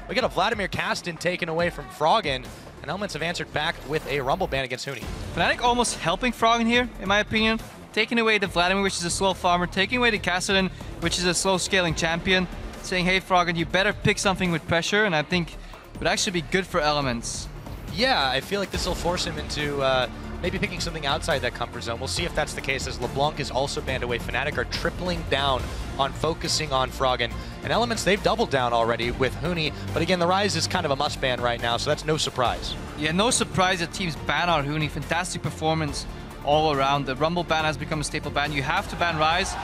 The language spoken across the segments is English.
We got a Vladimir Caston taken away from Froggen, and Elements have answered back with a Rumble ban against Huni. Fnatic almost helping Froggen here, in my opinion. Taking away the Vladimir, which is a slow farmer, taking away the Caston, which is a slow scaling champion, saying, hey Froggen, you better pick something with pressure, and I think it would actually be good for Elements. Yeah, I feel like this will force him into maybe picking something outside that comfort zone. We'll see if that's the case, as LeBlanc is also banned away. Fnatic are tripling down on focusing on Froggen. And Elements, they've doubled down already with Huni, but again, the Rise is kind of a must ban right now, so that's no surprise. Yeah, no surprise that teams ban out Huni. Fantastic performance all around. The Rumble ban has become a staple ban. You have to ban Rise,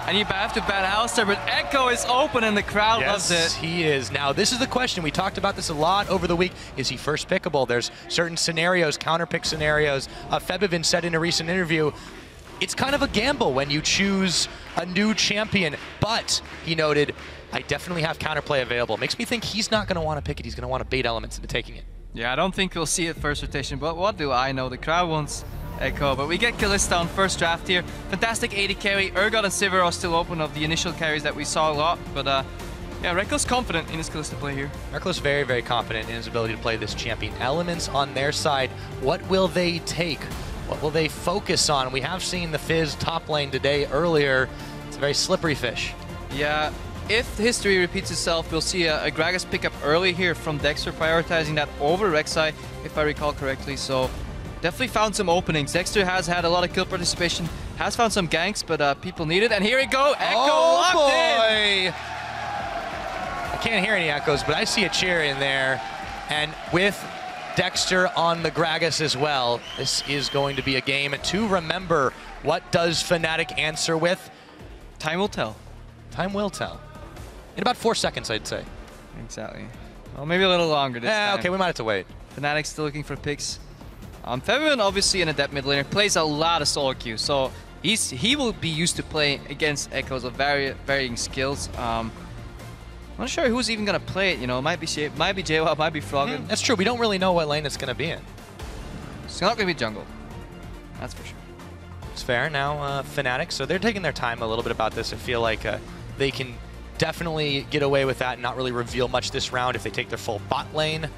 and you have to ban YellowStar, but Ekko is open and the crowd loves it. Yes, he is. Now, this is the question. We talked about this a lot over the week. Is he first pickable? There's certain scenarios, counter-pick scenarios. Febiven said in a recent interview, it's kind of a gamble when you choose a new champion, but he noted, I definitely have counterplay available. Makes me think he's not going to want to pick it. He's going to want to bait Elements into taking it. Yeah, I don't think we'll see it first rotation, but what do I know? The crowd wants Ekko, but we get Kalista on first draft here. Fantastic AD carry. Urgot and Sivir are still open of the initial carries that we saw a lot, but yeah, Rek'Sai confident in his Kalista play here. Rek'Sai very, very confident in his ability to play this champion. Elements on their side, what will they take? What will they focus on? We have seen the Fizz top lane today earlier. It's a very slippery fish. Yeah, if history repeats itself, we'll see a Gragas pickup early here from Dexter, prioritizing that over Rek'Sai, if I recall correctly. So definitely found some openings. Dexter has had a lot of kill participation, has found some ganks, but people need it. And here we go, Ekko locked in! I can't hear any echoes, but I see a cheer in there. And with Dexter on the Gragas as well, this is going to be a game to remember. What does Fnatic answer with? Time will tell. Time will tell. In about 4 seconds, I'd say. Exactly. Well, maybe a little longer this time. Okay, we might have to wait. Fnatic still looking for picks. Febiven, obviously an adept mid laner, plays a lot of solo queue, so he will be used to playing against Echoes of varying skills. I'm not sure who's even gonna play it. You know, it might be Jwaow, might be Froggen. That's true. We don't really know what lane it's gonna be in. It's not gonna be jungle. That's for sure. It's fair. Now Fnatic, so they're taking their time a little bit about this. I feel like they can definitely get away with that and not really reveal much this round if they take their full bot lane.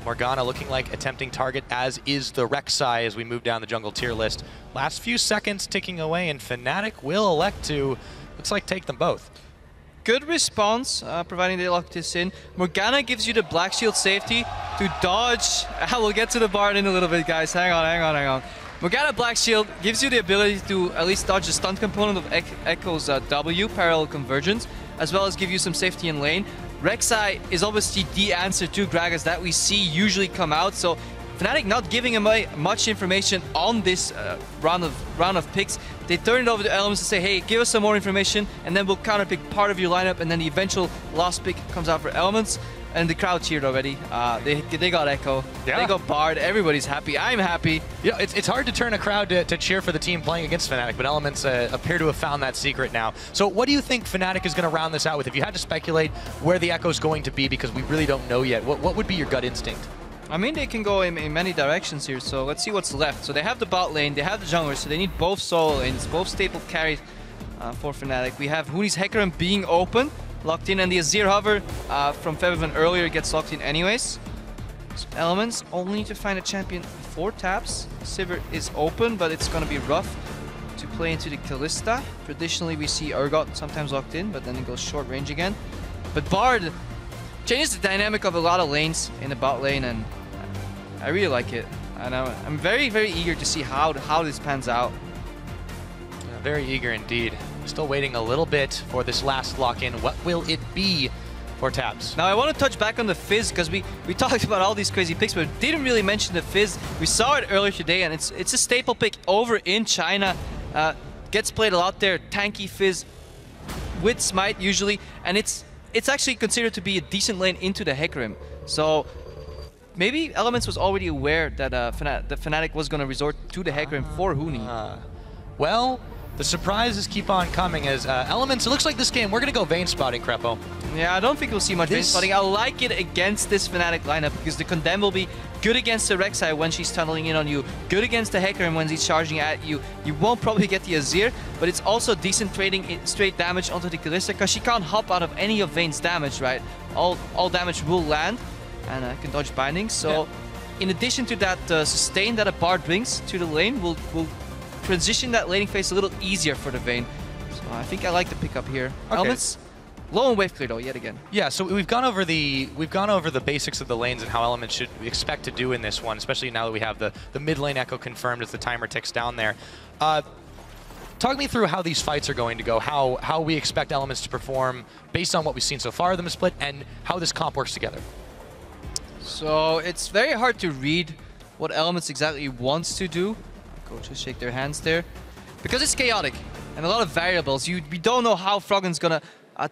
Morgana looking like a tempting target, as is the Rek'Sai as we move down the jungle tier list. Last few seconds ticking away, and Fnatic will elect to, looks like, take them both. Good response, providing they lock this in. Morgana gives you the Black Shield safety to dodge. We'll get to the Bard in a little bit, guys. Hang on. Morgana Black Shield gives you the ability to at least dodge the stun component of Ekko's W, parallel convergence, as well as give you some safety in lane. Rek'Sai is obviously the answer to Gragas that we see usually come out, so Fnatic not giving him much information on this round of picks. They turn it over to Elements to say, hey, give us some more information, and then we'll counterpick part of your lineup, and then the eventual last pick comes out for Elements. And the crowd cheered already. They got Ekko, yeah. They got Bard, everybody's happy, I'm happy. Yeah, it's hard to turn a crowd to cheer for the team playing against Fnatic, but Elements appear to have found that secret now. So what do you think Fnatic is going to round this out with? If you had to speculate where the Ekko's going to be, because we really don't know yet, what would be your gut instinct? I mean, they can go in many directions here, so let's see what's left. So they have the bot lane, they have the jungler, so they need both solo lanes, both staple carries for Fnatic. We have Huni's Hecarim being open, locked in, and the Azir hover from Febiven earlier gets locked in anyways. So Elements only need to find a champion for Tabzz. Sivir is open, but it's gonna be rough to play into the Kalista. Traditionally, we see Urgot sometimes locked in, but then it goes short range again. But Bard changes the dynamic of a lot of lanes in the bot lane, and I really like it. And I'm very, very eager to see how this pans out. Yeah, very eager indeed. Still waiting a little bit for this last lock-in. What will it be for Tabzz? Now I want to touch back on the Fizz, because we talked about all these crazy picks, but didn't really mention the Fizz. We saw it earlier today, and it's a staple pick over in China. Gets played a lot there. Tanky Fizz with Smite usually, and it's actually considered to be a decent lane into the Hecarim. So maybe Elements was already aware that Fnatic was going to resort to the Hecarim for Huni. Well, The surprises keep on coming as Elements, it looks like this game, we're going to go Vayne spotting, Krepo. Yeah, I don't think we'll see much Vayne spotting. I like it against this Fnatic lineup because the Condemn will be good against the Rek'Sai when she's tunneling in on you, good against the Hecarim when he's charging at you. You won't probably get the Azir, but it's also decent trading straight damage onto the Kalista because she can't hop out of any of Vayne's damage, right? All damage will land and can dodge bindings. So in addition to that sustain that a Bard brings to the lane, will transition that laning phase a little easier for the Vayne. So I think I like the pickup here. Okay. Elements, low and wave clear though, yet again. Yeah, so we've gone over the basics of the lanes and how Elements should expect to do in this one, especially now that we have the mid lane Ekko confirmed as the timer ticks down there. Talk me through how these fights are going to go, how we expect Elements to perform based on what we've seen so far of them split, and how this comp works together. So it's very hard to read what Elements exactly wants to do. Coaches shake their hands there. Because it's chaotic and a lot of variables. We don't know how Froggen's gonna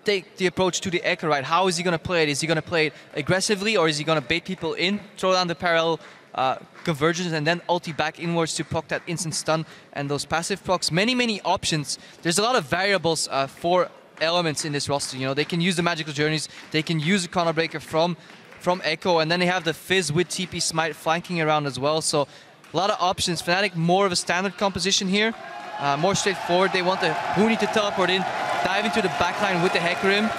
take the approach to the Ekko, right? How is he gonna play it? Is he gonna play it aggressively or is he gonna bait people in, throw down the parallel convergence and then ulti back inwards to proc that instant stun and those passive procs? Many options. There's a lot of variables for Elements in this roster. You know, they can use the magical journeys, they can use the Chrono Breaker from Ekko, and then they have the Fizz with TP Smite flanking around as well. So a lot of options. Fnatic more of a standard composition here, more straightforward. They want the Huni to teleport in, dive into the backline with the Hecarim,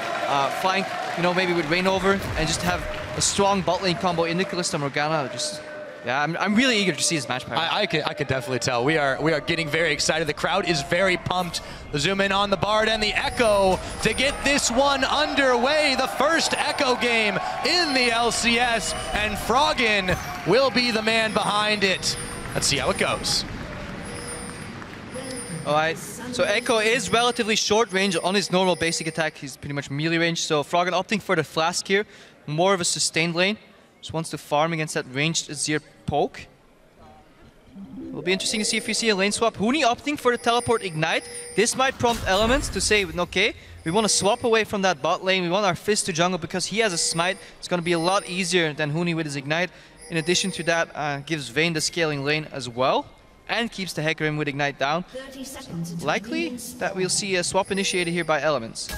flank, you know, maybe with Reignover, and just have a strong bot lane combo in the Kalista Morgana. Yeah, I'm really eager to see this match. I can definitely tell. We are getting very excited. The crowd is very pumped. Zoom in on the Bard and the Ekko to get this one underway. The first Ekko game in the LCS, and Froggen will be the man behind it. Let's see how it goes. Alright, so Ekko is relatively short range on his normal basic attack. He's pretty much melee range, so Froggen opting for the flask here. More of a sustained lane. Just wants to farm against that ranged Azir poke. It'll be interesting to see if we see a lane swap. Huni opting for the teleport ignite. This might prompt Elements to say, okay, we want to swap away from that bot lane. We want our Fizz to jungle because he has a smite. It's going to be a lot easier than Huni with his ignite. In addition to that, gives Vayne the scaling lane as well. And keeps the Hecarim with ignite down. Likely that we'll see a swap initiated here by Elements.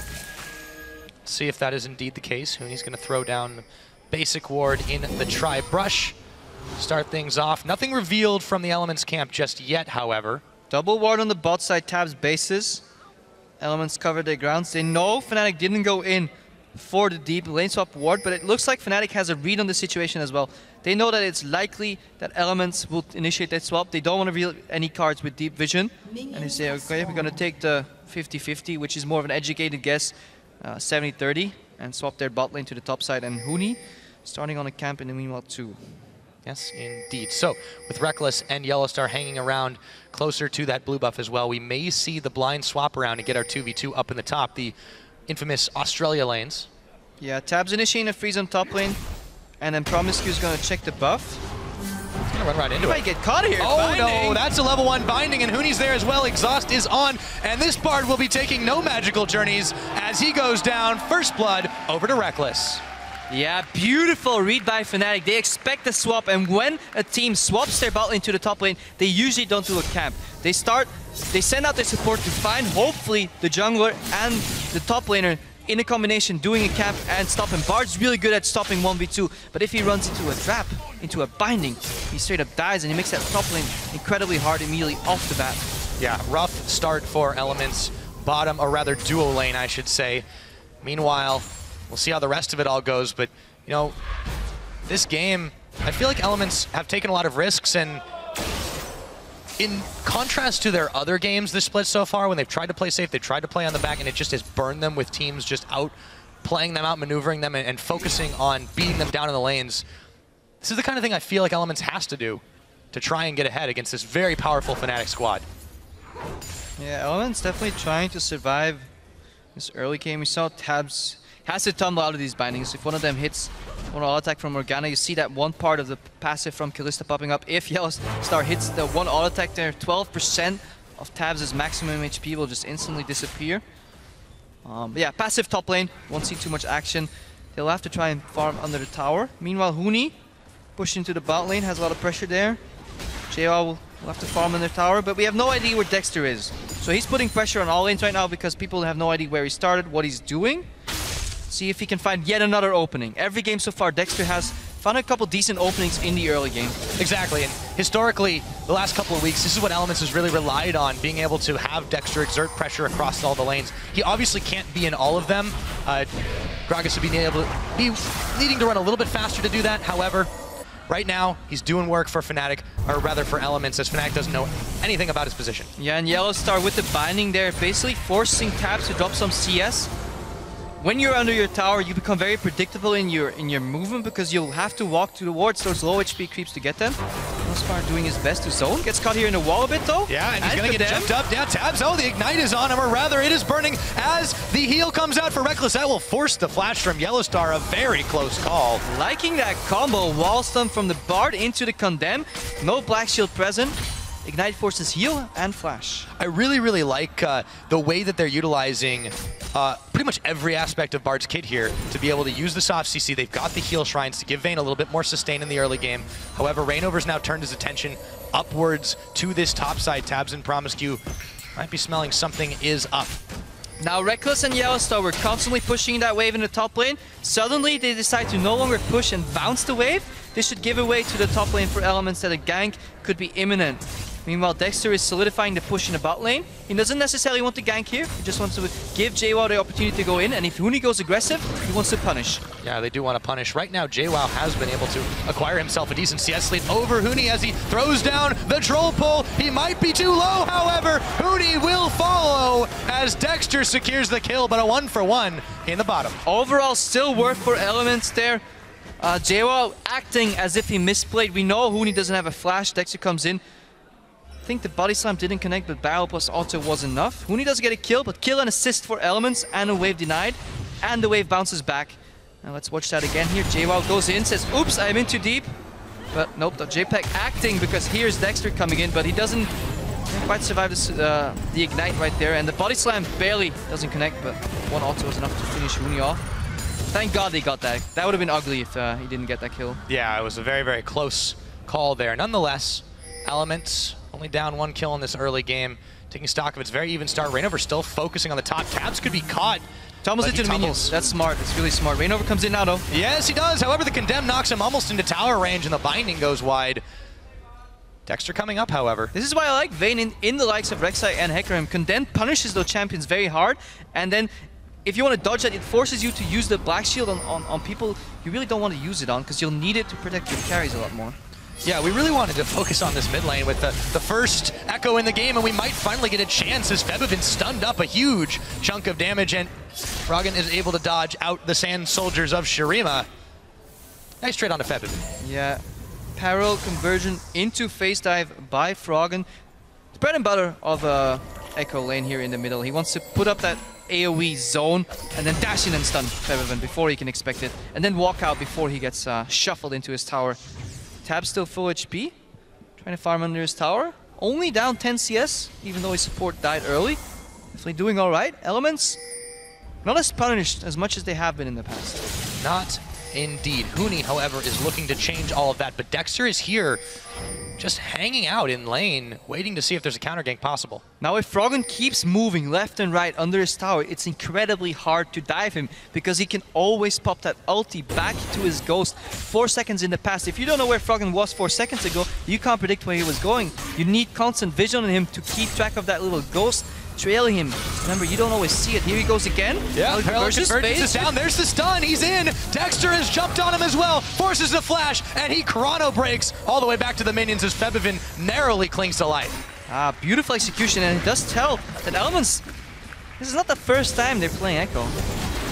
See if that is indeed the case. Huni's going to throw down basic ward in the tri-brush. Start things off. Nothing revealed from the Elements camp just yet, however. Double ward on the bot side, Tabzz bases. Elements cover their grounds. They know Fnatic didn't go in for the deep lane swap ward, but it looks like Fnatic has a read on the situation as well. They know that it's likely that Elements will initiate that swap. They don't want to reveal any cards with deep vision. And they say, okay, we're going to take the 50-50, which is more of an educated guess, 70-30, and swap their bot lane to the top side. And Huni starting on a camp in the meanwhile too. Yes, indeed. So, with Rek'Sai and YellowStar hanging around closer to that blue buff as well, we may see the blind swap around and get our 2v2 up in the top, the infamous Australia lanes. Yeah, Tabzz initiating a freeze on top lane, and then PromisQ is going to check the buff. He's going to run right into it. Might get caught here. Oh binding. No, that's a level 1 binding, and Huni's there as well. Exhaust is on, and this Bard will be taking no magical journeys as he goes down. First blood over to Rek'Sai. Yeah, beautiful read by Fnatic. They expect the swap, and when a team swaps their bot lane to the top lane, they usually don't do a camp. They send out their support to find, hopefully, the jungler and the top laner in a combination, doing a camp and stopping. Bard's really good at stopping 1v2, but if he runs into a trap, into a binding, he straight up dies, and he makes that top lane incredibly hard immediately off the bat. Yeah, rough start for Elements. Bottom, or rather duo lane, I should say. Meanwhile, we'll see how the rest of it all goes, but, you know, this game, I feel like Elements have taken a lot of risks, and in contrast to their other games this split so far, when they've tried to play safe, they've tried to play on the back, and it just has burned them with teams just out playing them out, maneuvering them, and focusing on beating them down in the lanes. This is the kind of thing I feel like Elements has to do to try and get ahead against this very powerful Fnatic squad. Yeah, Elements definitely trying to survive this early game. We saw Tabzz has to tumble out of these bindings. If one of them hits one auto attack from Morgana, you see that one part of the passive from Kalista popping up. If YellowStar hits the one auto attack there, 12% of Tabzz' maximum HP will just instantly disappear. But yeah, passive top lane, won't see too much action. They'll have to try and farm under the tower. Meanwhile, Huni pushed into the bot lane, has a lot of pressure there. Jwaow will have to farm in their tower, but we have no idea where Dexter is. So he's putting pressure on all lanes right now because people have no idea where he started, what he's doing. See if he can find yet another opening. Every game so far, Dexter has found a couple decent openings in the early game. Exactly, and historically, the last couple of weeks, this is what Elements has really relied on, being able to have Dexter exert pressure across all the lanes. He obviously can't be in all of them. Gragas would be needing to run a little bit faster to do that. However, right now, he's doing work for Fnatic, or rather for Elements, as Fnatic doesn't know anything about his position. Yeah, and YellowStar with the binding there, basically forcing Tabzz to drop some CS. When you're under your tower, you become very predictable in your movement because you'll have to walk towards those low HP creeps to get them. YellowStar doing his best to zone. Gets caught here in the wall a bit though. Yeah, and he's going to get jumped up. Yeah, Tabzz, oh, the Ignite is on him, or rather it is burning as the heal comes out for Rek'Sai. That will force the flash from YellowStar, a very close call. Liking that combo, wall stun from the Bard into the Condemn. No Black Shield present. Ignite forces heal and flash. I really, really like the way that they're utilizing pretty much every aspect of Bard's kit here to be able to use the soft CC. They've got the heal shrines to give Vayne a little bit more sustain in the early game. However, Reignover's now turned his attention upwards to this top side. Tabzz and PromisQ might be smelling something is up. Now Rekkles and YellowStar were constantly pushing that wave in the top lane. Suddenly they decide to no longer push and bounce the wave. This should give away to the top lane for Elements that a gank could be imminent. Meanwhile, Dexter is solidifying the push in the bot lane. He doesn't necessarily want to gank here. He just wants to give Jwaow the opportunity to go in. And if Huni goes aggressive, he wants to punish. Yeah, they do want to punish. Right now, Jwaow has been able to acquire himself a decent CS lead over Huni as he throws down the troll pull. He might be too low, however. Huni will follow as Dexter secures the kill, but a 1-for-1 in the bottom. Overall, still work for Elements there. Jwaow acting as if he misplayed. We know Huni doesn't have a flash. Dexter comes in. I think the body slam didn't connect, but barrel plus auto was enough. Huni does get a kill, but kill and assist for Elements, and a wave denied, and the wave bounces back. Now let's watch that again here. Jwaow goes in, says, oops, I'm in too deep. But nope, the JPEG acting because here's Dexter coming in, but he doesn't quite survive this, the Ignite right there, and the body slam barely doesn't connect, but one auto was enough to finish Huni off. Thank God they got that. That would have been ugly if he didn't get that kill. Yeah, it was a very, very close call there. Nonetheless, Elements only down 1 kill in this early game. Taking stock of its very even start. Reignover still focusing on the top. Tabzz could be caught. Tumbles into the minions. That's smart. It's really smart. Reignover comes in now though. Yes, he does. However, the Condemn knocks him almost into tower range and the binding goes wide. Dexter coming up, however. This is why I like Vayne in the likes of Rek'Sai and Hecarim. Condemn punishes those champions very hard, and then if you want to dodge that, it forces you to use the Black Shield on people you really don't want to use it on, because you'll need it to protect your carries a lot more. Yeah, we really wanted to focus on this mid lane with the first Ekko in the game, and we might finally get a chance as Febiven stunned up a huge chunk of damage, and Froggen is able to dodge out the Sand Soldiers of Shurima. Nice trade on to Febiven. Yeah, parallel conversion into face dive by Froggen. The bread and butter of Ekko lane here in the middle. He wants to put up that AoE zone and then dash in and stun Febiven before he can expect it, and then walk out before he gets shuffled into his tower. Tabzz still full HP, trying to farm under his tower. Only down 10 CS, even though his support died early. Definitely doing alright. Elements, not as punished as much as they have been in the past. Not indeed. Huni, however, is looking to change all of that, but Dexter is here just hanging out in lane, waiting to see if there's a counter gank possible. Now if Froggen keeps moving left and right under his tower, it's incredibly hard to dive him because he can always pop that ulti back to his ghost 4 seconds in the past. If you don't know where Froggen was 4 seconds ago, you can't predict where he was going. You need constant vision on him to keep track of that little ghost trailing him. Remember, you don't always see it. Here he goes again. Yeah, Convergence is down. There's the stun. He's in. Dexter has jumped on him as well. Forces the flash, and he chrono breaks all the way back to the minions as Febiven narrowly clings to life. Beautiful execution, and it does tell that Elements, this is not the first time they're playing Ekko.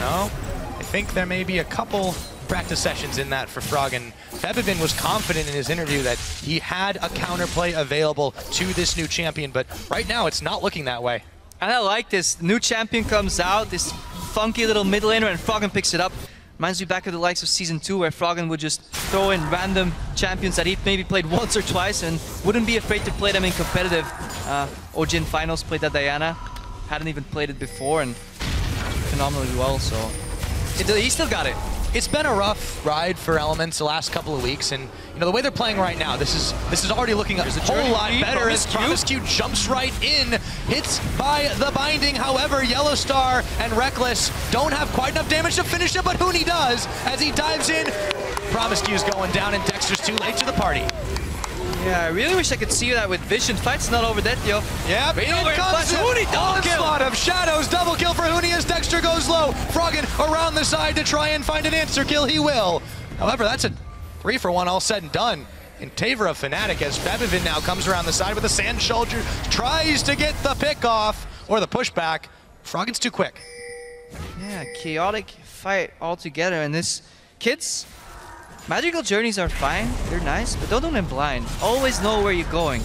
No, I think there may be a couple practice sessions in that for Froggen. Febiven was confident in his interview that he had a counterplay available to this new champion, but right now it's not looking that way. And I like this. New champion comes out, this funky little mid laner, and Froggen picks it up. Reminds me back of the likes of Season 2, where Froggen would just throw in random champions that he maybe played once or twice and wouldn't be afraid to play them in competitive. OGN Finals played that Diana. Hadn't even played it before, and phenomenally well, so he still got it. It's been a rough ride for Elements the last couple of weeks, and you know the way they're playing right now, this is already looking a whole lot better as PromisQ jumps right in, hits by the binding. However, YellowStar and Rekkles don't have quite enough damage to finish it, but Huni does as he dives in. PromisQ's going down, and Dexter's too late to the party. Yeah, I really wish I could see that with vision. Fight's not over that, yo. Yeah, Reignover comes Huni, double kill. Onslaught of shadows, double kill for Huni as Dexter goes low. Froggen around the side to try and find an answer kill. He will. However, that's a 3-for-1 all said and done in favor of Fnatic as Febiven now comes around the side with a Sand Soldier, tries to get the pick off or the pushback. Froggen's too quick. Yeah, chaotic fight altogether, and this kids. Magical journeys are fine, they're nice, but don't do them blind. Always know where you're going.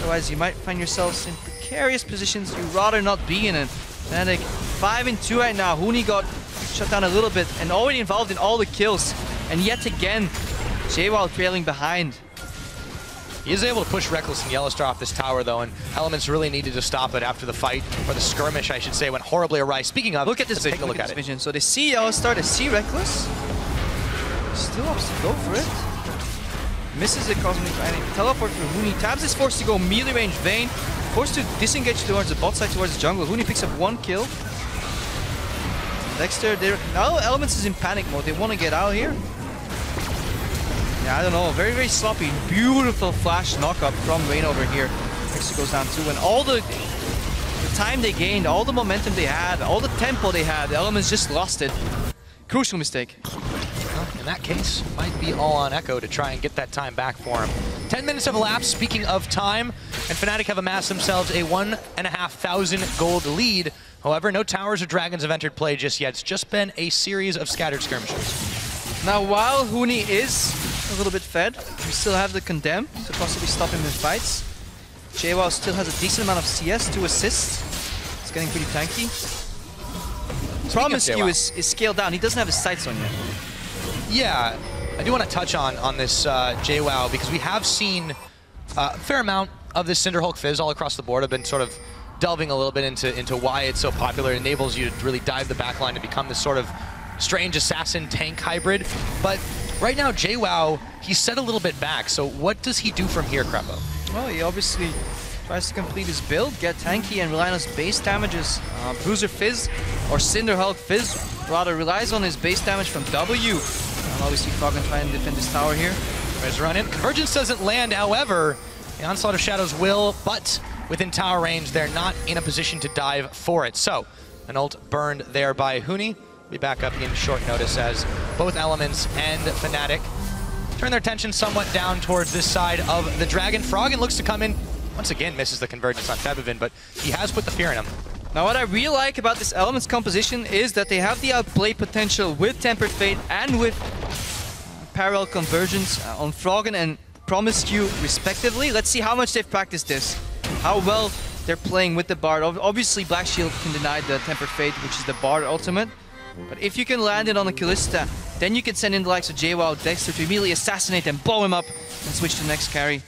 Otherwise, you might find yourselves in precarious positions you'd rather not be in. And Fnatic 5-2 right now. Huni got shut down a little bit and already involved in all the kills. And yet again, Jwaow trailing behind. He is able to push Rek'Sai and YellowStar off this tower though, and Elements really needed to stop it after the fight, or the skirmish I should say, went horribly awry. Speaking of, look at this take a look at it. Vision. So they see YellowStar, they see Rekkles. Still opts to go for it. Misses the Cosmic Lightning. Teleport for Huni. Tabzz is forced to go melee range Vayne. Forced to disengage towards the bot side, towards the jungle. Huni picks up 1 kill. Dexter, now Elements is in panic mode. They want to get out here. Yeah, I don't know. Very, very sloppy. Beautiful flash knockup from Reignover here. Dexter goes down 2. And all the time they gained, all the momentum they had, all the tempo they had, the Elements just lost it. Crucial mistake. Well, in that case, might be all on Ekko to try and get that time back for him. 10 minutes have elapsed, speaking of time, and Fnatic have amassed themselves a 1,500 gold lead. However, no towers or dragons have entered play just yet. It's just been a series of scattered skirmishes. Now, while Huni is a little bit fed, we still have the Condemn to possibly stop him in fights. Jwaow still has a decent amount of CS to assist. It's getting pretty tanky. PromisQ is scaled down. He doesn't have his sights on yet. Yeah, I do want to touch on this Jwaow because we have seen a fair amount of this Cinderhulk Fizz all across the board. I've been sort of delving a little bit into why it's so popular. It enables you to really dive the backline to become this sort of strange assassin tank hybrid. But right now, Jwaow, he's set a little bit back. So what does he do from here, Krepo? Well, he obviously tries to complete his build, get tanky, and rely on his base damages. Bruiser Fizz, or Cinderhulk Fizz, rather relies on his base damage from W. Obviously, Froggen trying to defend this tower here. Tries to run in. Convergence doesn't land, however, the Onslaught of Shadows will, but within tower range, they're not in a position to dive for it. So, an ult burned there by Huni. Be back up in short notice as both Elements and Fnatic turn their attention somewhat down towards this side of the Dragon. Froggen looks to come in. Once again, misses the Convergence on Febiven, but he has put the fear in him. Now, what I really like about this Elements composition is that they have the outplay potential with Tempered Fate and with Parallel Convergence on Froggen and PromisQ respectively. Let's see how much they've practiced this, how well they're playing with the Bard. Obviously, Black Shield can deny the Tempered Fate, which is the Bard ultimate. But if you can land it on the Kalista, then you can send in the likes of Jwaow, Dexter to immediately assassinate and blow him up and switch to the next carry.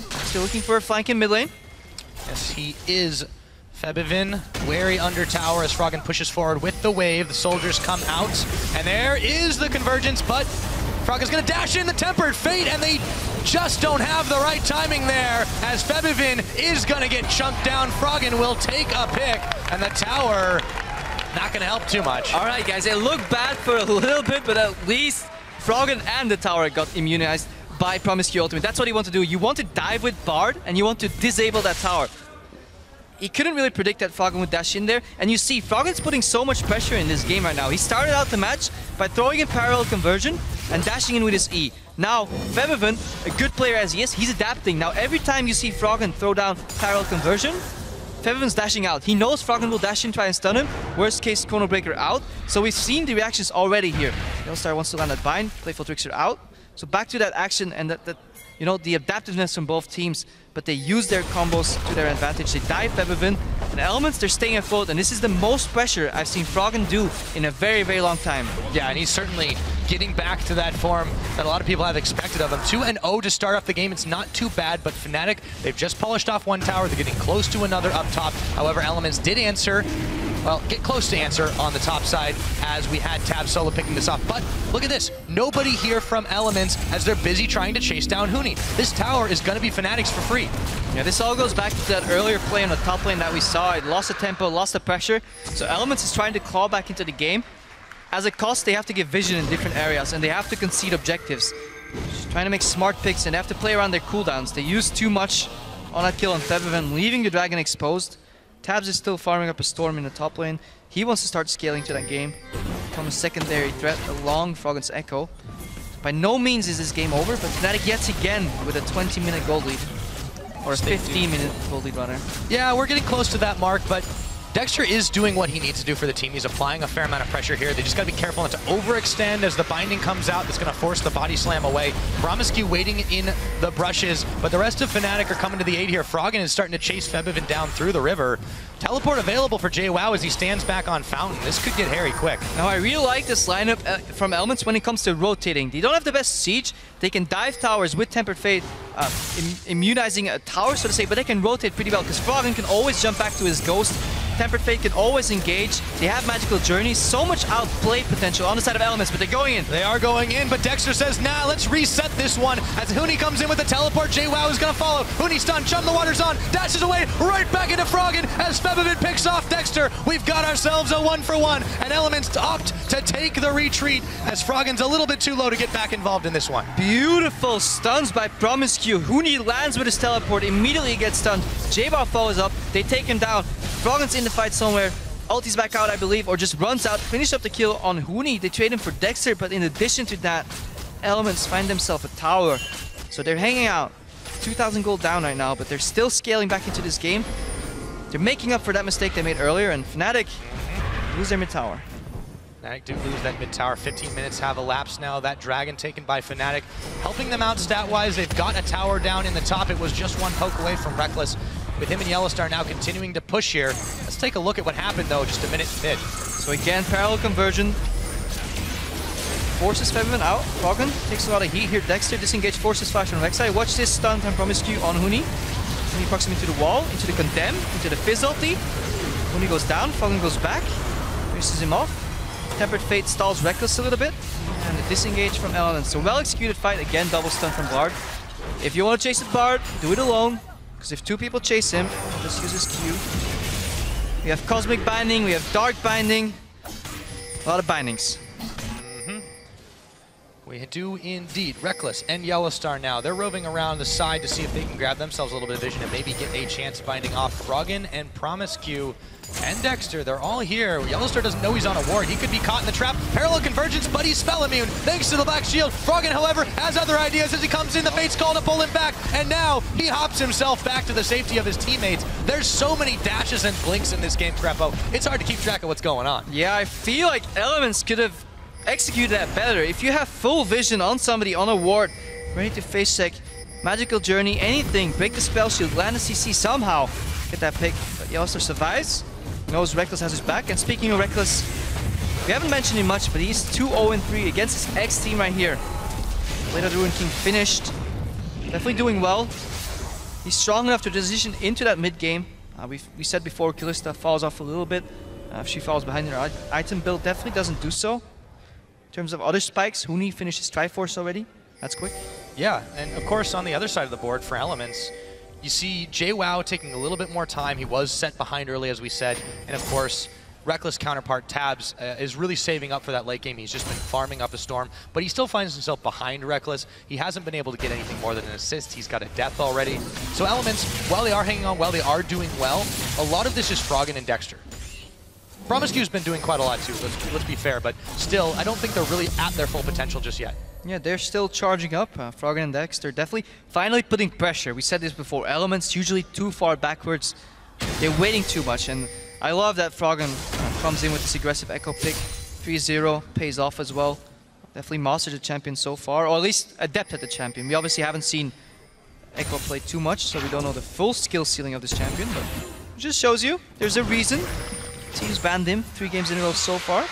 Still looking for a flank in mid lane. Yes, he is. Febiven, wary under tower as Froggen pushes forward with the wave. The soldiers come out, and there is the Convergence, but Froggen's gonna dash in the Tempered Fate, and they just don't have the right timing there as Febiven is gonna get chunked down. Froggen will take a pick, and the tower not gonna help too much. All right, guys, it looked bad for a little bit, but at least Froggen and the tower got immunized by PromisQ ultimate. That's what you want to do. You want to dive with Bard, and you want to disable that tower. He couldn't really predict that Froggen would dash in there, and you see Froggen's putting so much pressure in this game right now. He started out the match by throwing in Parallel Conversion and dashing in with his E. Now, Febiven, a good player as he is, he's adapting. Now, every time you see Froggen throw down Parallel Conversion, Febiven's dashing out. He knows Froggen will dash in, try and stun him. Worst case, Chrono Breaker out. So we've seen the reactions already here. YellowStar wants to land that bind, Playful Trickster out. So back to that action and that you know, the adaptiveness from both teams, but they use their combos to their advantage. They dive Febiven, and Elements, they're staying afloat, and this is the most pressure I've seen Froggen do in a very, very long time. Yeah, and he's certainly getting back to that form that a lot of people have expected of him. 2-0 to start off the game. It's not too bad, but Fnatic, they've just polished off one tower. They're getting close to another up top. However, Elements did answer well, get close to answer on the top side as we had Tabzz solo picking this off. But look at this. Nobody here from Elements as they're busy trying to chase down Huni. This tower is going to be Fnatic's for free. Yeah, this all goes back to that earlier play on the top lane that we saw. It lost the tempo, lost the pressure. So Elements is trying to claw back into the game. As a cost, they have to give vision in different areas, and they have to concede objectives. Just trying to make smart picks, and they have to play around their cooldowns. They use too much on that kill on Febiven, leaving the Dragon exposed. Tabzz is still farming up a Storm in the top lane. He wants to start scaling to that game, become a secondary threat along Froggen's Ekko. By no means is this game over, but Fnatic yet again with a 20-minute gold lead. Or a 15-minute gold lead, rather. Yeah, we're getting close to that mark, but Dexter is doing what he needs to do for the team. He's applying a fair amount of pressure here. They just got to be careful not to overextend as the binding comes out. That's going to force the body slam away. PromisQ waiting in the brushes, but the rest of Fnatic are coming to the aid here. Froggen is starting to chase Febiven down through the river. Teleport available for Jwaow as he stands back on Fountain. This could get hairy quick. Now, I really like this lineup from Elements when it comes to rotating. They don't have the best siege. They can dive towers with Tempered Fate, immunizing a tower, so to say, but they can rotate pretty well because Froggen can always jump back to his Ghost. Tempered Fate can always engage. They have Magical Journey. So much outplay potential on the side of Elements, but they're going in. They are going in, but Dexter says, nah, let's reset this one. As Huni comes in with the teleport, Jwaow is going to follow. Huni stunned, Chum the Water's on, dashes away, right back into Froggen as Febiven picks off Dexter. We've got ourselves a 1-for-1, and Elements opt to take the retreat as Froggen's a little bit too low to get back involved in this one. Beautiful stuns by PromisQ. Huni lands with his teleport, immediately gets stunned. Jwaow follows up, they take him down. Froggen's in the fight somewhere, ulti's back out I believe, or just runs out, finish up the kill on Huni. They trade him for Dexter, but in addition to that, Elements find themselves a tower. So they're hanging out, 2,000 gold down right now, but they're still scaling back into this game. They're making up for that mistake they made earlier, and Fnatic lose their mid tower. Fnatic do lose that mid tower. 15 minutes have elapsed now. That Dragon taken by Fnatic, helping them out stat-wise. They've got a tower down in the top. It was just one poke away from Rek'Sai. With him and YellowStar now continuing to push here. Let's take a look at what happened though, just a minute mid. So again, parallel conversion. Forces Febiven out. Froggen takes a lot of heat here. Dexter disengage, forces flash on Rek'Sai. Watch this stun from PromisQ on Huni. Huni pucks him into the wall, into the Condemn, into the Fizz ulti. Huni goes down, Froggen goes back. Faces him off. Tempered Fate stalls Rekkles a little bit. And the disengage from Elements. So well executed fight. Again, double stun from Bard. If you want to chase the Bard, do it alone. Because if two people chase him, just use his Q. We have Cosmic Binding, we have Dark Binding. A lot of bindings. We do indeed. Rek'Sai and YellowStar now. They're roving around the side to see if they can grab themselves a little bit of vision and maybe get a chance binding off Froggen and PromisQ and Dexter. They're all here. YellowStar doesn't know he's on a ward. He could be caught in the trap. Parallel convergence, but he's spell immune thanks to the black shield. Froggen, however, has other ideas as he comes in. The Fate's call to pull him back, and now he hops himself back to the safety of his teammates. There's so many dashes and blinks in this game, Krepo. It's hard to keep track of what's going on. Yeah, I feel like Elements could have executed that better. If you have full vision on somebody on a ward, ready to face check, Magical Journey, anything, break the spell shield, land a CC somehow, get that pick. But YellowStar survives, knows Rekkles has his back. And speaking of Rekkles, we haven't mentioned him much, but he's 2-0-3 against his ex-team right here. Blade of the Ruined King finished, definitely doing well. He's strong enough to transition into that mid game. We said before, Kalista falls off a little bit. If she falls behind her item build, definitely doesn't do so. In terms of other spikes, Huni finishes Triforce already. That's quick. Yeah, and of course on the other side of the board for Elements, you see Jwaow taking a little bit more time. He was set behind early, as we said. And of course, Rek'Sai counterpart Tabzz is really saving up for that late game. He's just been farming up a Storm, but he still finds himself behind Rek'Sai. He hasn't been able to get anything more than an assist. He's got a death already. So Elements, while they are hanging on well, they are doing well. A lot of this is Froggen and Dexter. PromisQ's been doing quite a lot too, let's be fair, but still, I don't think they're really at their full potential just yet. Yeah, they're still charging up. Froggen and Dexter definitely finally putting pressure. We said this before, Elements usually too far backwards. They're waiting too much, and I love that Froggen comes in with this aggressive Ekko pick. 3-0, pays off as well. Definitely mastered the champion so far, or at least adept at the champion. We obviously haven't seen Ekko play too much, so we don't know the full skill ceiling of this champion, but it just shows you there's a reason. Teams banned him 3 games in a row so far.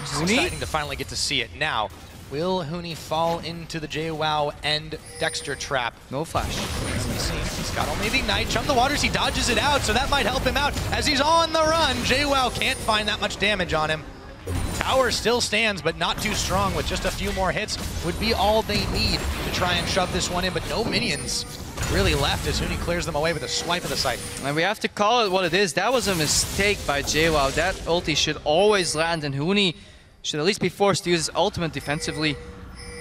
It's exciting to finally get to see it now. Will Huni fall into the Jwaow and Dexter trap? No flash. be seen. He's got only the Ignite. Chum the Waters, he dodges it out, so that might help him out as he's on the run. Jwaow can't find that much damage on him. Tower still stands, but not too strong. With just a few more hits would be all they need to try and shove this one in, but no minions really left as Huni clears them away with a swipe of the scythe. And we have to call it what it is. That was a mistake by Jwaow. That ulti should always land, and Huni should at least be forced to use his ultimate defensively.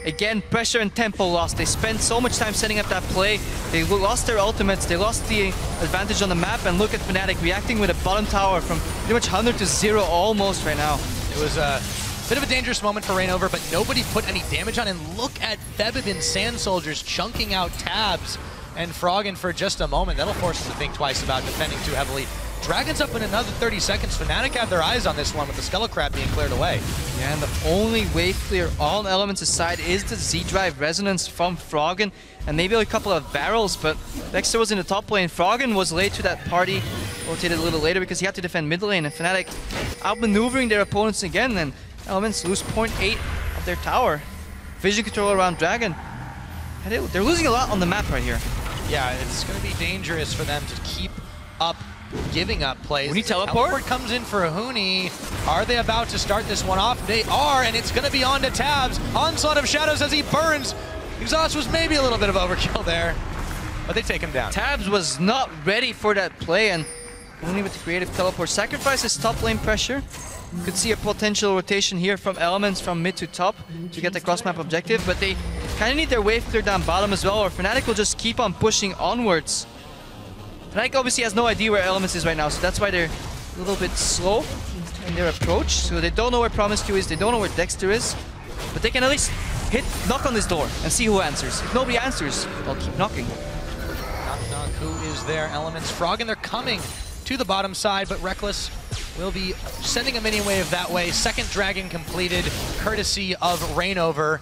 Again, pressure and tempo lost. They spent so much time setting up that play. They lost their ultimates. They lost the advantage on the map. And look at Fnatic reacting with a bottom tower from pretty much 100 to 0 almost right now. It was a bit of a dangerous moment for Reignover, but nobody put any damage on. And look at Febiven Sand Soldiers chunking out Tabzz and Froggen for just a moment. That'll force them to think twice about defending too heavily. Dragon's up in another 30 seconds. Fnatic have their eyes on this one with the Skelecrab being cleared away. Yeah, and the only wave clear on Elements' side is the Z-Drive Resonance from Froggen, and maybe a couple of barrels, but Dexter was in the top lane. Froggen was late to that party, rotated a little later because he had to defend mid lane, and Fnatic outmaneuvering their opponents again, and Elements lose 0.8 of their tower. Vision control around Dragon. And they're losing a lot on the map right here. Yeah, it's going to be dangerous for them to keep up giving up plays. Huni teleport comes in for a Huni. Are they about to start this one off? They are, and it's going to be on to Tabzz. Onslaught of Shadows as he burns. Exhaust was maybe a little bit of overkill there, but they take him down. Tabzz was not ready for that play, and Huni with the creative teleport sacrifices top lane pressure. You could see a potential rotation here from Elements from mid to top to get the cross-map objective, but they kind of need their wave clear down bottom as well, or Fnatic will just keep on pushing onwards. Fnatic obviously has no idea where Elements is right now, so that's why they're a little bit slow in their approach. So they don't know where PromisQ is, they don't know where Dexter is, but they can at least knock on this door and see who answers. If nobody answers, they'll keep knocking. Knock, knock, who is there? Elements, Froggen, they're coming to the bottom side, but Rek'Sai will be sending a mini wave that way. Second dragon completed, courtesy of Reignover,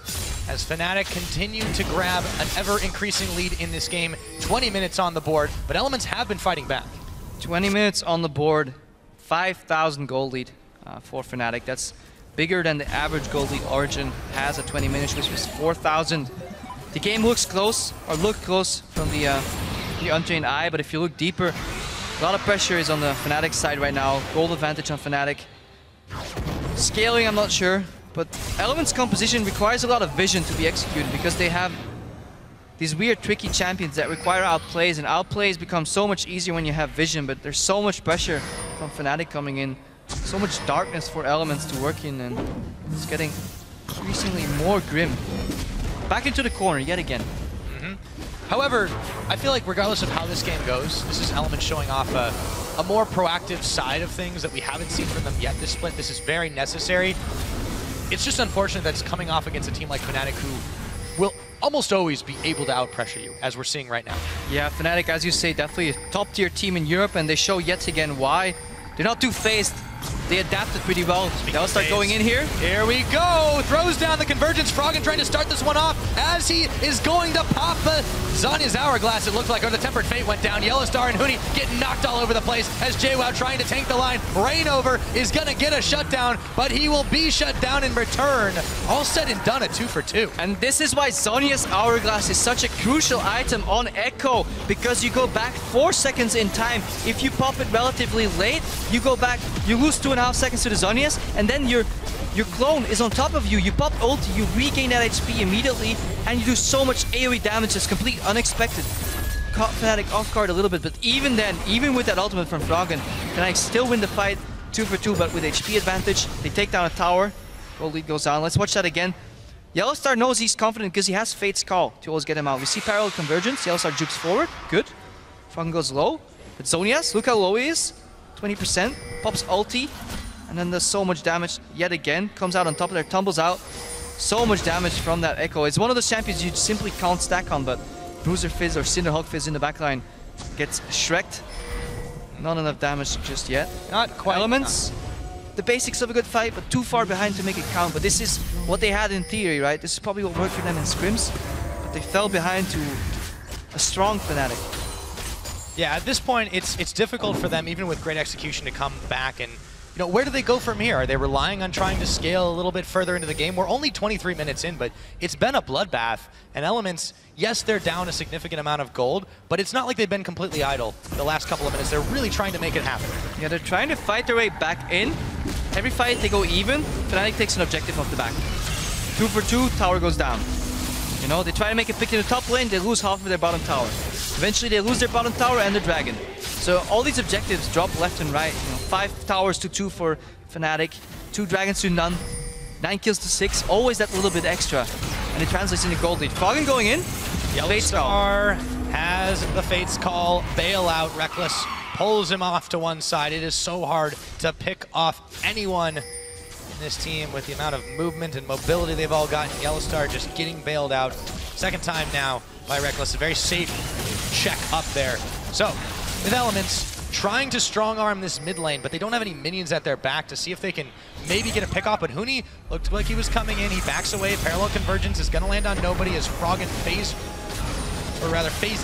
as Fnatic continue to grab an ever-increasing lead in this game. 20 minutes on the board, but Elements have been fighting back. 20 minutes on the board, 5,000 gold lead for Fnatic. That's bigger than the average gold lead Origin has at 20 minutes, which was 4,000. The game looks close, or looked close from the untrained eye, but if you look deeper, a lot of pressure is on the Fnatic side right now. Gold advantage on Fnatic. Scaling, I'm not sure. But Elements' composition requires a lot of vision to be executed because they have these weird, tricky champions that require outplays, and outplays become so much easier when you have vision, but there's so much pressure from Fnatic coming in, so much darkness for Elements to work in, and it's getting increasingly more grim. Back into the corner yet again. However, I feel like regardless of how this game goes, this is Elements showing off a more proactive side of things that we haven't seen from them yet this split. This is very necessary. It's just unfortunate that it's coming off against a team like Fnatic, who will almost always be able to out-pressure you, as we're seeing right now. Yeah, Fnatic, as you say, definitely a top-tier team in Europe, and they show yet again why. They're not too phased. They adapted pretty well. They'll start going in here. Here we go. Throws down the convergence. Froggen trying to start this one off as he is going to pop the Zhonya's Hourglass, it looked like, or the Tempered Fate went down. YellowStar and Huni getting knocked all over the place as Jwaow trying to tank the line. Reignover is going to get a shutdown, but he will be shut down in return. All said and done, a 2 for 2. And this is why Zhonya's Hourglass is such a crucial item on Ekko, because you go back 4 seconds in time. If you pop it relatively late, you go back, you lose 2.5 seconds to the Zhonya's, and then your clone is on top of you. You pop ulti, you regain that HP immediately, and you do so much AoE damage that's completely unexpected. Caught Fnatic off guard a little bit, but even then, even with that ultimate from Froggen, Fnatic still win the fight 2 for 2, but with HP advantage. They take down a tower. Gold lead goes down. Let's watch that again. YellowStar knows he's confident because he has Fate's Call to always get him out. We see parallel convergence. YellowStar jukes forward. Good. Froggen goes low. But Zhonya's, look how low he is. 20%. Pops ulti. And then does so much damage yet again. Comes out on top of there, tumbles out. So much damage from that Ekko. It's one of those champions you simply can't stack on, but Bruiser Fizz or Cinderhawk Fizz in the backline gets shreked. Not enough damage just yet. Not quite. Elements, the basics of a good fight, but too far behind to make it count. But this is what they had in theory, right? This is probably what worked for them in scrims, but they fell behind to a strong Fnatic. Yeah, at this point, it's difficult for them, even with great execution, to come back and you know, where do they go from here? Are they relying on trying to scale a little bit further into the game? We're only 23 minutes in, but it's been a bloodbath. And Elements, yes, they're down a significant amount of gold, but it's not like they've been completely idle the last couple of minutes. They're really trying to make it happen. Yeah, they're trying to fight their way back in. Every fight they go even, Fnatic takes an objective off the back. 2 for 2, tower goes down. You know, they try to make a pick in the top lane, they lose half of their bottom tower. Eventually they lose their bottom tower and their dragon. So all these objectives drop left and right. You know, 5 towers to 2 for Fnatic, 2 dragons to none, 9 kills to 6, always that little bit extra. And it translates into gold lead. Froggen going in, YellowStar has the Fate's Call, bailout, Rek'Sai pulls him off to one side. It is so hard to pick off anyone in this team with the amount of movement and mobility they've all gotten. YellowStar just getting bailed out. Second time now by Rek'Sai, a very safe check up there. So, with Elements trying to strong arm this mid lane, but they don't have any minions at their back to see if they can maybe get a pick off. But Huni looked like he was coming in. He backs away. Parallel Convergence is going to land on nobody as Froggen phase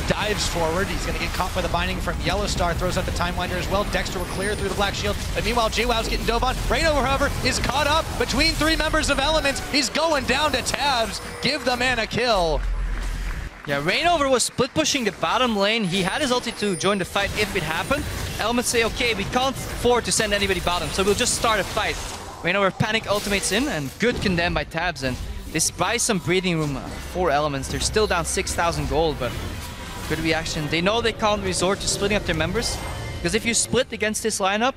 dives forward. He's going to get caught by the binding from YellowStar. Throws out the Timewinder as well. Dexter will clear through the Black Shield. But meanwhile, Jwow's getting dove on. Reignover, however, is caught up between 3 members of Elements. He's going down to Tabzz. Give the man a kill. Yeah, Reignover was split pushing the bottom lane. He had his ulti to join the fight if it happened. Elements say, okay, we can't afford to send anybody bottom, so we'll just start a fight. Reignover panic ultimates in, and good condemned by Tabzz. And this buys some breathing room for Elements. They're still down 6,000 gold, but good reaction. They know they can't resort to splitting up their members, because if you split against this lineup,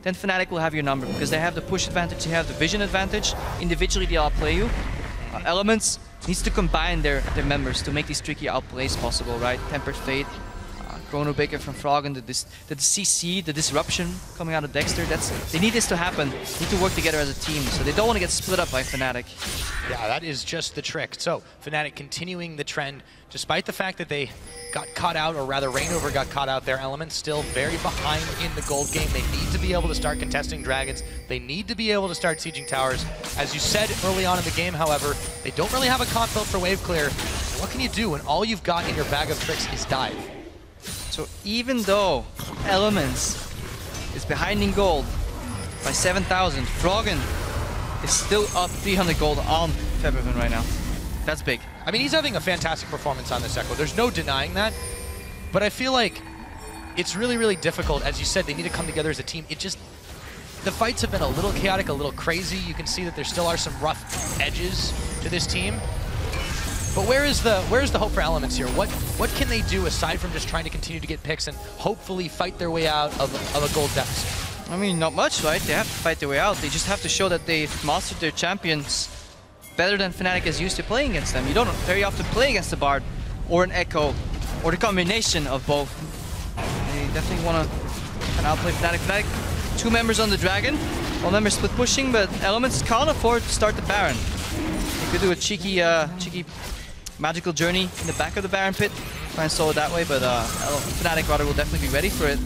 then Fnatic will have your number, because they have the push advantage, they have the vision advantage. Individually, they outplay you. Elements needs to combine their members to make these tricky outplays possible, right? Tempered Fate, Chrono Baker from Froggen, the CC, the disruption coming out of Dexter. They need this to happen. They need to work together as a team, so they don't want to get split up by Fnatic. Yeah, that is just the trick. So, Fnatic continuing the trend, despite the fact that they got caught out, or rather Reignover got caught out, their Elements still very behind in the gold game. They need to be able to start contesting dragons. They need to be able to start sieging towers. As you said early on in the game, however, they don't really have a comp built for wave clear. What can you do when all you've got in your bag of tricks is dive? So even though Elements is behind in gold by 7,000, Froggen is still up 300 gold on Febiven right now. That's big. I mean, he's having a fantastic performance on this Ekko. There's no denying that. But I feel like it's really, really difficult. As you said, they need to come together as a team. The fights have been a little chaotic, a little crazy. You can see that there still are some rough edges to this team. But where is the hope for Elements here? What can they do aside from just trying to continue to get picks and hopefully fight their way out of a gold deficit? I mean, not much, right? They have to fight their way out. They just have to show that they've mastered their champions better than Fnatic is used to playing against them. You don't very often play against a Bard or an Ekko or the combination of both. They definitely want to outplay Fnatic. Fnatic, 2 members on the Dragon, 1 member split pushing, but Elements can't afford to start the Baron. They could do a cheeky magical journey in the back of the Baron pit, try and solve it that way, but Fnatic rather will definitely be ready for it.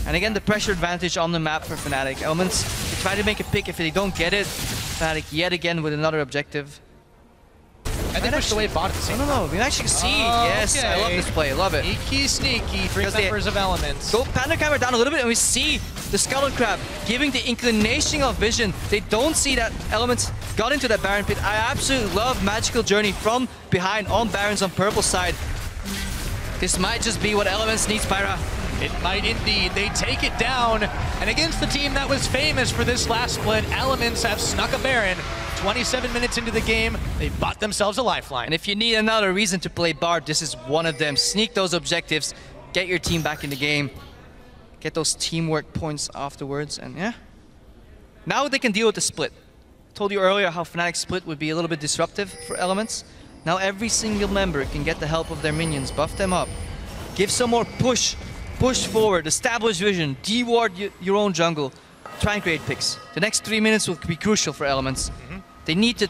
And again, the pressure advantage on the map for Fnatic. Elements, they try to make a pick. If they don't get it, Fnatic yet again with another objective. And they pushed away bot at the same time. No, we actually see. Yes, okay. I love this play. I love it. Sneaky, 3 members of Elements. Go Panda camera down a little bit, and we see the Skull Crab giving the inclination of vision. They don't see that Elements got into that Baron pit. I absolutely love magical journey from behind on Barons on purple side. This might just be what Elements needs, Pyra. It might indeed. They take it down, and against the team that was famous for this last split, Elements have snuck a Baron. 27 minutes into the game, they bought themselves a lifeline. And if you need another reason to play Bard, this is one of them. Sneak those objectives, get your team back in the game, get those teamwork points afterwards, and yeah. Now they can deal with the split. I told you earlier how Fnatic split would be a little bit disruptive for Elements. Now every single member can get the help of their minions, buff them up, give some more push forward, establish vision, de-ward your own jungle, try and create picks. The next 3 minutes will be crucial for Elements. They need to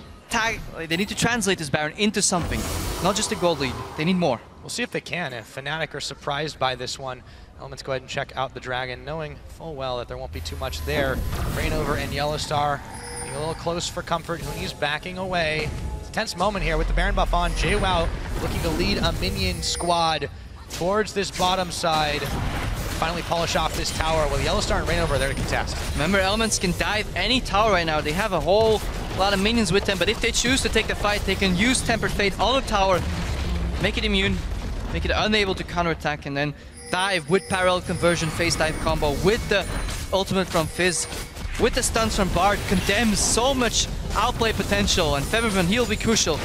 translate this Baron into something, not just a gold lead. They need more. We'll see if they can. If Fnatic are surprised by this one, Elements go ahead and check out the Dragon, knowing full well that there won't be too much there. Reignover and YellowStar being a little close for comfort. Huni's backing away. It's a tense moment here with the Baron buff on. Jwaow looking to lead a minion squad towards this bottom side. finally polish off this tower while YellowStar and Reignover are there to contest. Remember, Elements can dive any tower right now. They have a whole lot of minions with them, but if they choose to take the fight, they can use Tempered Fate on the tower, make it immune, make it unable to counterattack, and then dive with parallel conversion, phase dive combo, with the ultimate from Fizz, with the stuns from Bard, condemns so much outplay potential, and Febiven, he'll be crucial.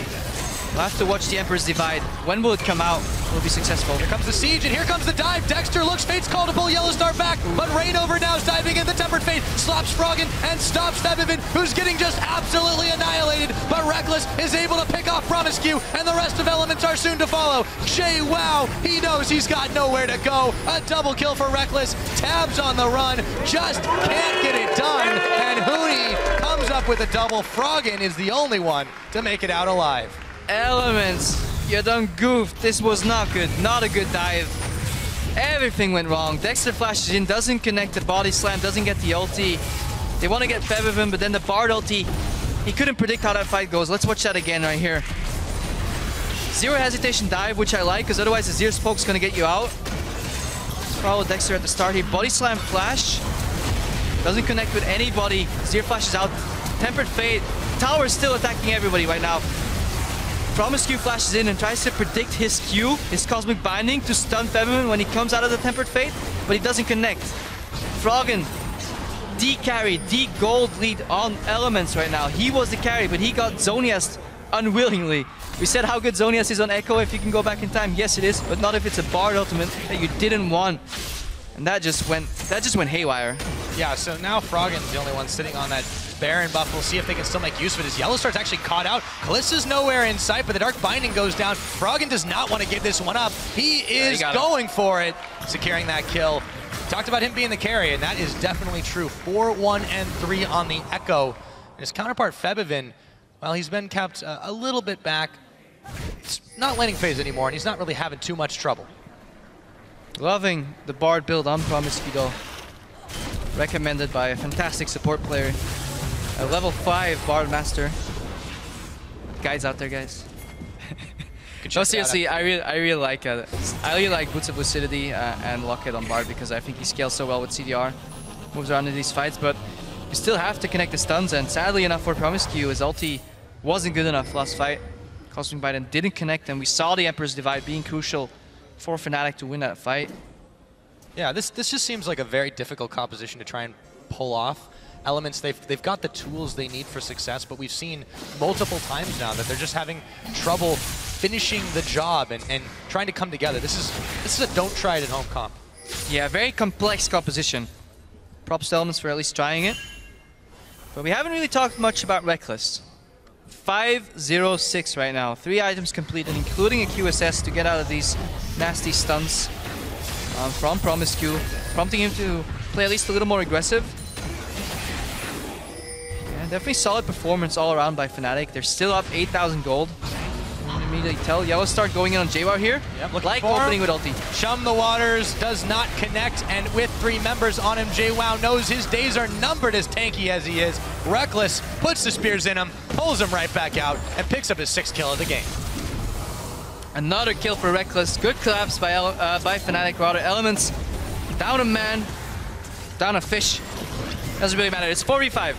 We'll have to watch the Emperor's Divide. When will it come out? Will it be successful? Here comes the siege, and here comes the dive. Dexter looks, Fate's call to pull YellowStar back, but Reignover now is diving in. The Tempered Fate slaps Froggen and stops Febiven, who's getting just absolutely annihilated. But Rek'Sai is able to pick off PromisQ, and the rest of Elements are soon to follow. Jwaow, he knows he's got nowhere to go. A double kill for Rek'Sai. Tabzz on the run, just can't get it done. And Huni comes up with a double. Froggen is the only one to make it out alive. Elements, you done goofed. This was not good. Not a good dive. Everything went wrong. Dexter flashes in, doesn't connect the body slam, doesn't get the ulti. They want to get Febiven, but then the Bard ulti, he couldn't predict how that fight goes. Let's watch that again right here. Zero hesitation dive, which I like, because otherwise the Azir smoke's going to get you out. Follow Dexter at the start here. Body slam flash. Doesn't connect with anybody. Azir flashes out. Tempered Fate. Tower is still attacking everybody right now. PromisQ flashes in and tries to predict his Q, his Cosmic Binding, to stun Febiven when he comes out of the Tempered Fate, but he doesn't connect. Froggen, D-carry, D-gold lead on Elements right now. He was the carry, but he got Zhonya's unwillingly. We said how good Zhonya's is on Ekko if you can go back in time. Yes, it is, but not if it's a Bard ultimate that you didn't want. And that just went haywire. Yeah, so now Froggen's the only one sitting on that Baron buff. We'll see if they can still make use of it. As YellowStar's actually caught out. Kalista's nowhere in sight, but the Dark Binding goes down. Froggen does not want to give this one up. He is going for it, securing that kill. Talked about him being the carry, and that is definitely true. 4-1 and 3 on the Ekko. And his counterpart Febiven, well, he's been kept a little bit back. It's not laning phase anymore, and he's not really having too much trouble. Loving the Bard build on PromisQ though. Recommended by a fantastic support player. A level 5 Bard Master. Guys out there, guys. No, seriously, I really like Boots of Lucidity and Locket on Bard because I think he scales so well with CDR. Moves around in these fights, but you still have to connect the stuns, and sadly enough for PromisQ, his ulti wasn't good enough last fight. Cosmic Biden didn't connect, and we saw the Emperor's Divide being crucial for Fnatic to win that fight. Yeah, this just seems like a very difficult composition to try and pull off. Elements, they've got the tools they need for success, but we've seen multiple times now that they're just having trouble finishing the job and trying to come together. This is a don't try it at home comp. Yeah, very complex composition. Props to Elements for at least trying it. But we haven't really talked much about Rek'Sai. 5-0-6 right now. 3 items completed, including a QSS to get out of these nasty stuns from PromisQ, prompting him to play at least a little more aggressive. Yeah, definitely solid performance all around by Fnatic. They're still up 8,000 gold. You can immediately tell. YellowStar going in on Jwaow here. Yep, like opening with ulti. Chum the waters, does not connect, and with 3 members on him, Jwaow knows his days are numbered as tanky as he is. Rek'Sai puts the spears in him, pulls him right back out, and picks up his 6th kill of the game. Another kill for Rek'Sai. Good collapse by Fnatic. Rather, Elements down a man, down a fish. Doesn't really matter. It's 4v5.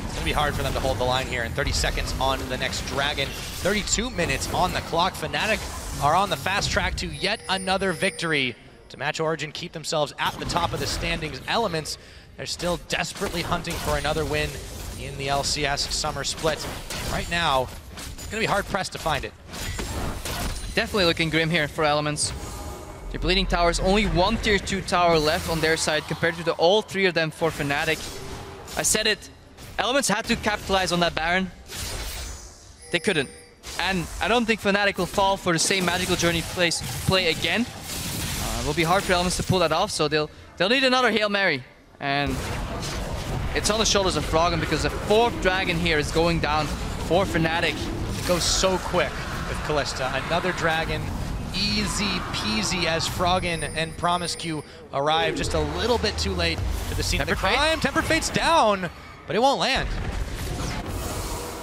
It's gonna be hard for them to hold the line here in 30 seconds on the next Dragon. 32 minutes on the clock. Fnatic are on the fast track to yet another victory to match Origin, keep themselves at the top of the standings. Elements, they're still desperately hunting for another win in the LCS summer split. Right now, it's gonna be hard pressed to find it. Definitely looking grim here for Elements. They're bleeding towers. Only 1 tier 2 tower left on their side compared to all 3 of them for Fnatic. I said it. Elements had to capitalize on that Baron. They couldn't. And I don't think Fnatic will fall for the same Magical Journey play again. It will be hard for Elements to pull that off, so they'll need another Hail Mary. And it's on the shoulders of Froggen because the 4th Dragon here is going down for Fnatic. It goes so quick with Kalista. Another Dragon, easy peasy as Froggen and PromisQ arrive just a little bit too late to the scene of the crime. Tempered Fate's down, but it won't land.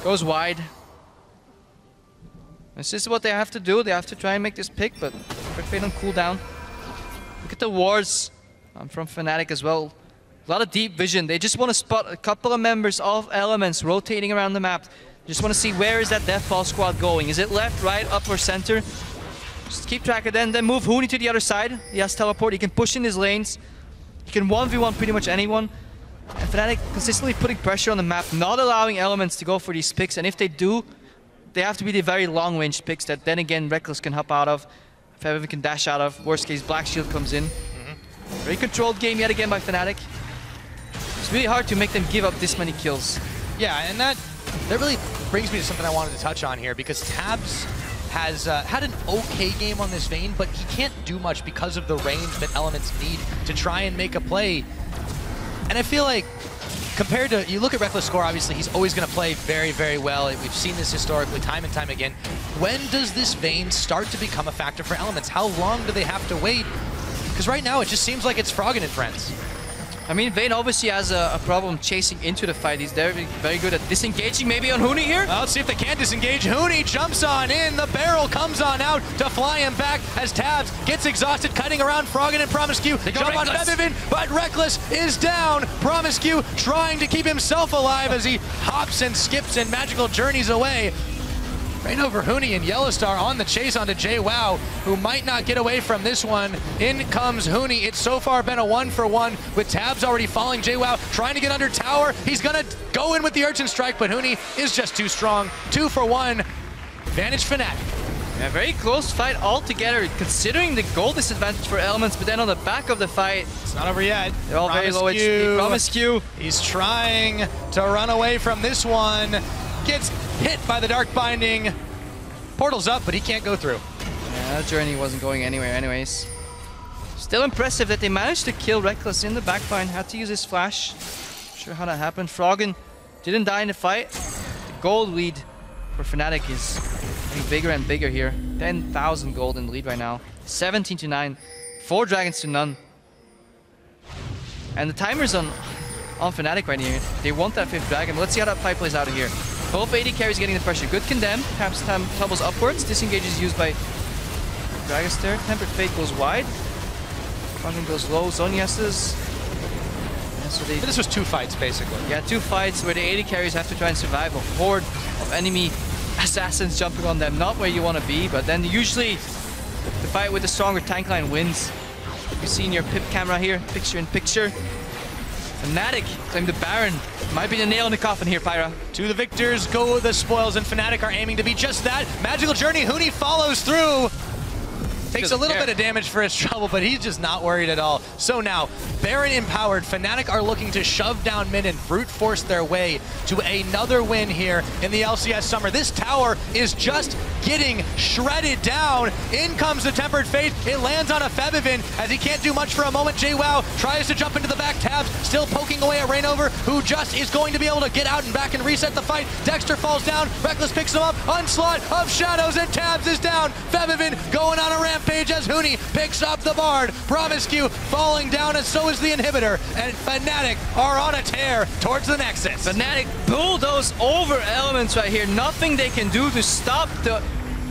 Goes wide. This is what they have to do. They have to try and make this pick, but Tempered Fate on cooldown. Look at the wards from Fnatic as well. A lot of deep vision. They just want to spot a couple of members of Elements rotating around the map. Just want to see where is that Deathfall squad going. Is it left, right, up, or center? Just keep track of them. Then move Huni to the other side. He has teleport. He can push in his lanes. He can 1v1 pretty much anyone. And Fnatic consistently putting pressure on the map, not allowing Elements to go for these picks. And if they do, they have to be the very long-range picks that then again Rek'Sai can hop out of. Febiven can dash out of. Worst case, Black Shield comes in. Very controlled game yet again by Fnatic. It's really hard to make them give up this many kills. Yeah, and that really brings me to something I wanted to touch on here, because Tabzz has had an okay game on this Vayne, but he can't do much because of the range that Elements need to try and make a play. And I feel like, compared to, you look at Rek'Sai score, obviously he's always going to play very, very well. We've seen this historically time and time again. When does this Vayne start to become a factor for Elements? How long do they have to wait? Because right now it just seems like it's Froggen and friends. I mean, Vayne obviously has a problem chasing into the fight. He's very, very good at disengaging maybe on Huni here. Well, let's see if they can disengage. Huni jumps on in. The barrel comes on out to fly him back as Tabzz gets exhausted, cutting around Froggen and PromisQ. They jump on Febiven, but Rek'Sai is down. PromisQ trying to keep himself alive as he hops and skips and magical journeys away. Reignover, Huni, and YellowStar on the chase onto Jwaow, who might not get away from this one. In comes Huni. It's so far been a 1-for-1 with Tabzz already falling. Jwaow trying to get under tower. He's gonna go in with the Urchin Strike, but Huni is just too strong. 2-for-1. Advantage Fnatic. Yeah, very close fight altogether, considering the goal disadvantage for Elements, but then on the back of the fight, it's not over yet. They're all very low HP. PromisQ. He's trying to run away from this one. Gets hit by the Dark Binding. Portal's up, but he can't go through. Yeah, that journey wasn't going anywhere anyways. Still impressive that they managed to kill Rek'Sai in the backline. Had to use his flash. Not sure how that happened. Froggen didn't die in the fight. The gold lead for Fnatic is getting bigger and bigger here. 10,000 gold in the lead right now. 17-9. 4 dragons to none. And the timer's on Fnatic right here. They want that 5th dragon. Let's see how that fight plays out here. Both AD carries getting the pressure. Good condemn. Perhaps tumbles upwards. Disengage is used by Gragas there. Tempered Fate goes wide. Froggen goes low. Zonias's. Yeah, so this was 2 fights, basically. Yeah, 2 fights where the AD carries have to try and survive a horde of enemy assassins jumping on them. Not where you want to be, but then usually the fight with the stronger tank line wins. You've seen your pip camera here, picture in picture. Fnatic claim the Baron. Might be the nail in the coffin here, Pyra. To the victors go the spoils, and Fnatic are aiming to be just that. Magical Journey, Huni follows through. Takes a little bit of damage for his trouble, but he's just not worried at all. So now, Baron empowered, Fnatic are looking to shove down mid and brute force their way to another win here in the LCS Summer. This tower is just getting shredded down. In comes the Tempered Fate. It lands on a Febiven as he can't do much for a moment. Jwaow tries to jump into the back. Tabzz still poking away at Reignover, who just is going to be able to get out and back and reset the fight. Dexter falls down. Rek'Sai picks him up. Onslaught of Shadows, and Tabzz is down. Febiven going on a rampage as Huni picks up the Bard. PromisQ falling down, and so is the inhibitor. And Fnatic are on a tear towards the Nexus. Fnatic bulldoze over Elements right here. Nothing they can do to stop the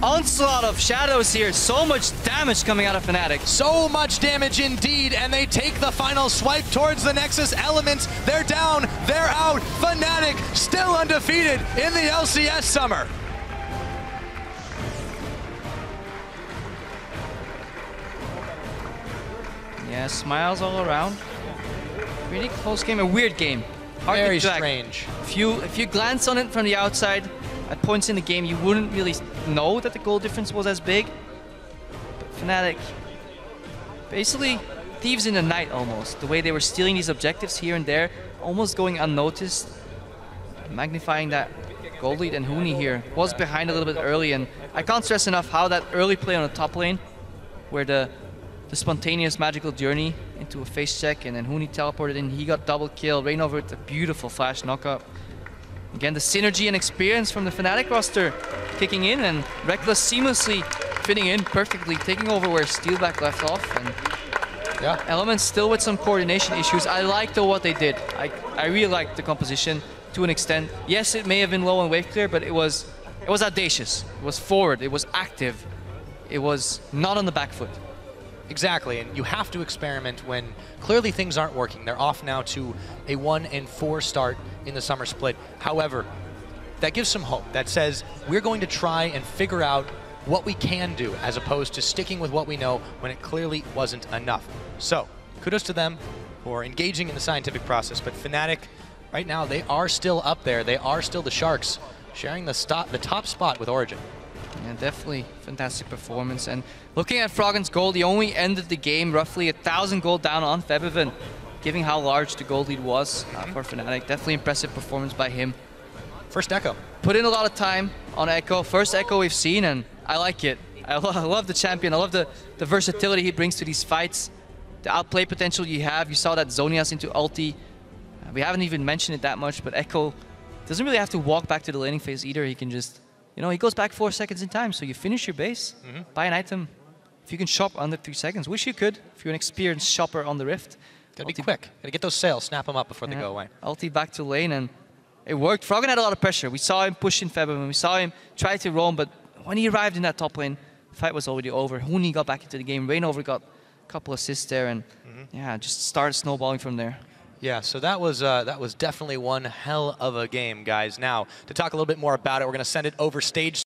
onslaught of Shadows here. So much damage coming out of Fnatic. So much damage indeed, and they take the final swipe towards the Nexus. Elements, they're down, they're out. Fnatic still undefeated in the LCS Summer. Yeah, smiles all around. Really close game, a weird game. Hard Very to track. strange. If you glance on it from the outside, at points in the game, you wouldn't really know that the goal difference was as big. But Fnatic, basically thieves in the night almost. The way they were stealing these objectives here and there, almost going unnoticed. Magnifying that goal lead, and Huni here was behind a little bit early, and I can't stress enough how that early play on the top lane, where the spontaneous magical journey into a face check, and then Huni teleported in, he got double kill. Reignover with a beautiful flash knockup. Again, the synergy and experience from the Fnatic roster kicking in, and Rek'Sai seamlessly fitting in perfectly, taking over where Steelback left off. And yeah, Elements still with some coordination issues. I like though what they did. I really liked the composition to an extent. Yes, it may have been low on wave clear, but it was audacious. It was forward. It was active. It was not on the back foot. Exactly, and you have to experiment when clearly things aren't working. They're off now to a 1-4 start in the summer split. However, that gives some hope. That says we're going to try and figure out what we can do as opposed to sticking with what we know when it clearly wasn't enough. So, kudos to them for engaging in the scientific process, but Fnatic, right now, they are still up there. They are still the Sharks, sharing the top spot with Origin. Yeah, definitely fantastic performance. And looking at Froggen's gold, he only ended the game roughly 1,000 gold down on Febiven, given how large the gold lead was for Fnatic. Definitely impressive performance by him. First Ekko. Put in a lot of time on Ekko. First Ekko we've seen, and I like it. I love the champion. I love the versatility he brings to these fights. The outplay potential you have. You saw that Zhonya's into ulti. We haven't even mentioned it that much, but Ekko doesn't really have to walk back to the laning phase either. He can just, you know, he goes back 4 seconds in time. So you finish your base, buy an item. If you can shop under 3 seconds, wish you could. If you're an experienced shopper on the Rift. Gotta be quick. Gotta get those sails, snap them up before they go away. Ulti back to lane, and it worked. Froggen had a lot of pressure. We saw him push in Febiven. We saw him try to roam, but when he arrived in that top lane, the fight was already over. Huni got back into the game. Reignover got a couple assists there, and yeah, just started snowballing from there. Yeah, so that was definitely one hell of a game, guys. Now, to talk a little bit more about it, we're going to send it over stage.